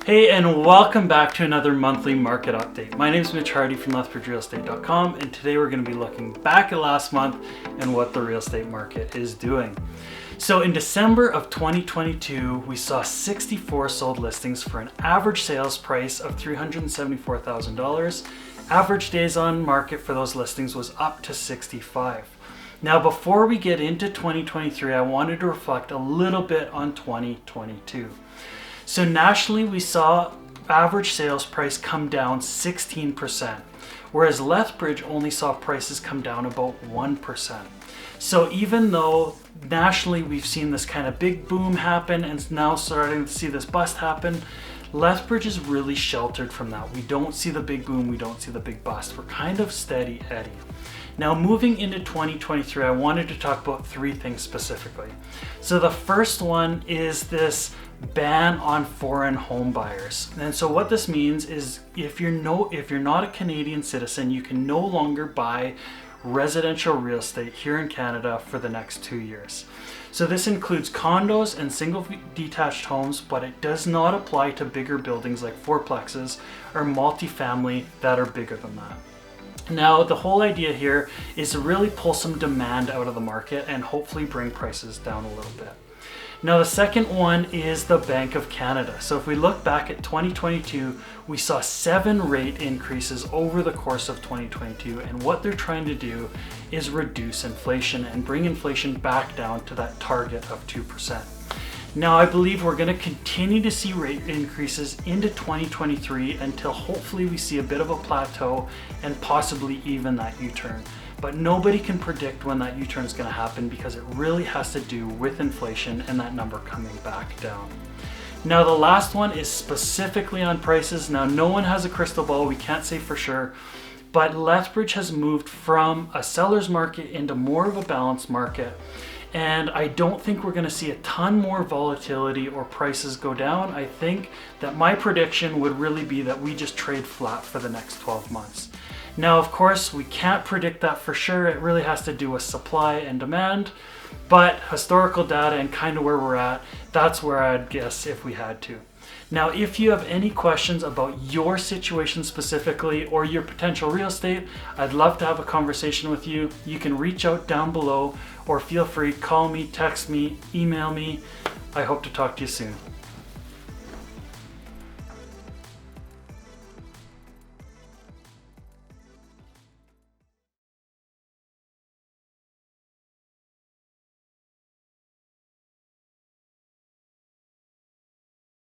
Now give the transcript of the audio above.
Hey, and welcome back to another monthly market update. My name is Mitch Hardy from LethbridgeRealEstate.com, and today we're going to be looking back at last month and what the real estate market is doing. So in December of 2022, we saw 64 sold listings for an average sales price of $374,000. Average days on market for those listings was up to 65. Now, before we get into 2023, I wanted to reflect a little bit on 2022. So nationally, we saw average sales price come down 16%, whereas Lethbridge only saw prices come down about 1%. So even though nationally we've seen this kind of big boom happen and now starting to see this bust happen, Lethbridge is really sheltered from that. We don't see the big boom, we don't see the big bust. We're kind of steady Eddie. Now moving into 2023, I wanted to talk about three things specifically. So the first one is this ban on foreign home buyers. And so what this means is if you're not a Canadian citizen, you can no longer buy residential real estate here in Canada for the next 2 years. So this includes condos and single detached homes, but it does not apply to bigger buildings like fourplexes or multifamily that are bigger than that. Now, the whole idea here is to really pull some demand out of the market and hopefully bring prices down a little bit. Now, the second one is the Bank of Canada. So if we look back at 2022, we saw 7 rate increases over the course of 2022. And what they're trying to do is reduce inflation and bring inflation back down to that target of 2%. Now, I believe we're going to continue to see rate increases into 2023 until hopefully we see a bit of a plateau and possibly even that U-turn. But nobody can predict when that U-turn is going to happen because it really has to do with inflation and that number coming back down. Now, the last one is specifically on prices. Now, no one has a crystal ball. We can't say for sure. But Lethbridge has moved from a seller's market into more of a balanced market. And I don't think we're going to see a ton more volatility or prices go down. I think that my prediction would really be that we just trade flat for the next 12 months. Now, of course, we can't predict that for sure. It really has to do with supply and demand. But historical data and kind of where we're at, that's where I'd guess if we had to. Now, if you have any questions about your situation specifically or your potential real estate, I'd love to have a conversation with you. You can reach out down below or feel free, call me, text me, email me. I hope to talk to you soon.